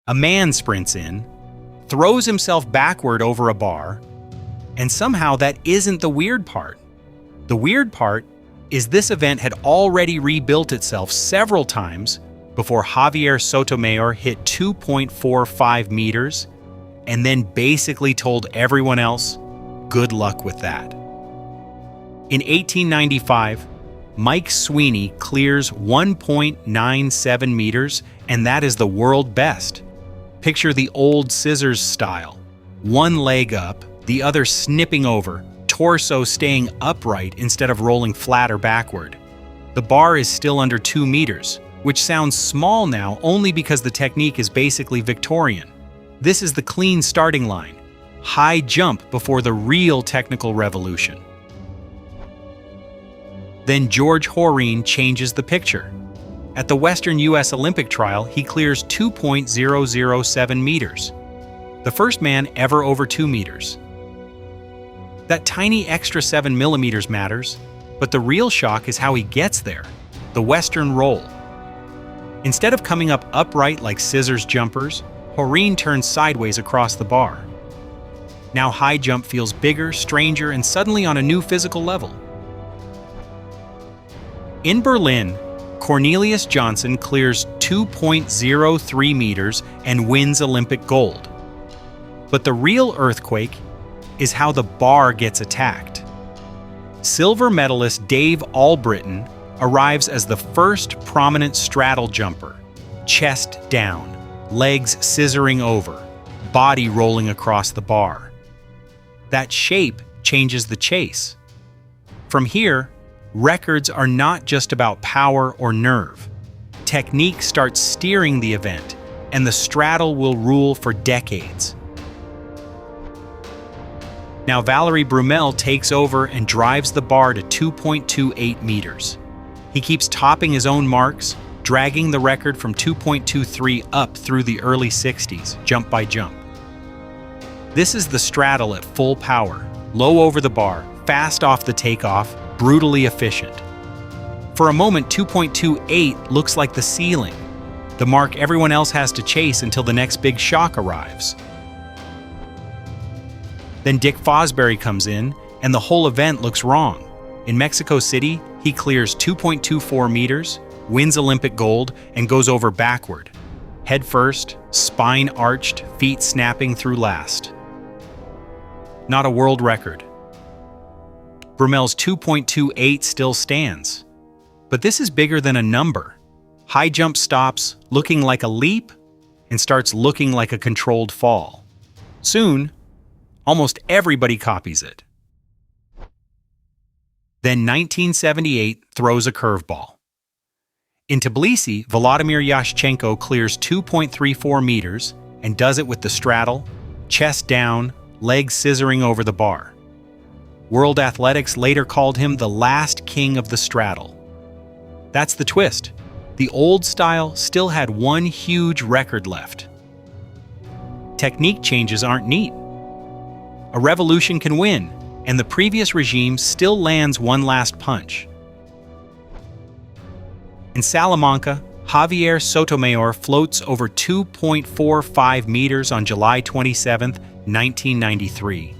A man sprints in, throws himself backward over a bar, and somehow that isn't the weird part. The weird part is this event had already rebuilt itself several times before Javier Sotomayor hit 2.45 meters and then basically told everyone else, good luck with that. In 1895, Mike Sweeney clears 1.97 meters, and that is the world best. Picture the old scissors style. One leg up, the other snipping over, torso staying upright instead of rolling flat or backward. The bar is still under 2 meters, which sounds small now only because the technique is basically Victorian. This is the clean starting line. High jump before the real technical revolution. Then George Horine changes the picture. At the Western U.S. Olympic trial, he clears 2.007 meters. The first man ever over 2 meters. That tiny extra 7 millimeters matters, but the real shock is how he gets there, the Western roll. Instead of coming up upright like scissors jumpers, Horine turns sideways across the bar. Now high jump feels bigger, stranger, and suddenly on a new physical level. In Berlin, Cornelius Johnson clears 2.03 meters and wins Olympic gold. But the real earthquake is how the bar gets attacked. Silver medalist Dave Albritton arrives as the first prominent straddle jumper, chest down, legs scissoring over, body rolling across the bar. That shape changes the chase. From here, records are not just about power or nerve. Technique starts steering the event, and the straddle will rule for decades. Now Valery Brumel takes over and drives the bar to 2.28 meters. He keeps topping his own marks, dragging the record from 2.23 up through the early 60s, jump by jump. This is the straddle at full power, low over the bar, fast off the takeoff, brutally efficient. For a moment, 2.28 looks like the ceiling, the mark everyone else has to chase until the next big shock arrives. Then Dick Fosbury comes in, and the whole event looks wrong. In Mexico City, he clears 2.24 meters, wins Olympic gold, and goes over backward. Head first, spine arched, feet snapping through last. Not a world record. Brumel's 2.28 still stands. But this is bigger than a number. High jump stops looking like a leap and starts looking like a controlled fall. Soon, almost everybody copies it. Then 1978 throws a curveball. In Tbilisi, Volodymyr Yashchenko clears 2.34 meters and does it with the straddle, chest down, legs scissoring over the bar. World Athletics later called him the last king of the straddle. That's the twist. The old style still had one huge record left. Technique changes aren't neat. A revolution can win, and the previous regime still lands one last punch. In Salamanca, Javier Sotomayor floats over 2.45 meters on July 27, 1993,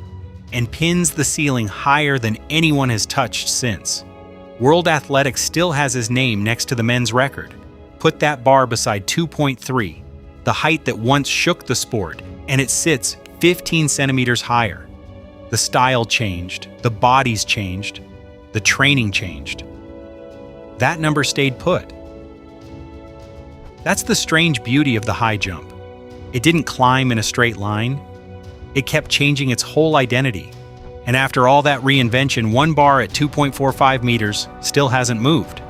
and pins the ceiling higher than anyone has touched since. World Athletics still has his name next to the men's record. Put that bar beside 2.3, the height that once shook the sport, and it sits 15 centimeters higher. The style changed, the bodies changed, the training changed. That number stayed put. That's the strange beauty of the high jump. It didn't climb in a straight line. It kept changing its whole identity. And after all that reinvention, one bar at 2.45 meters still hasn't moved.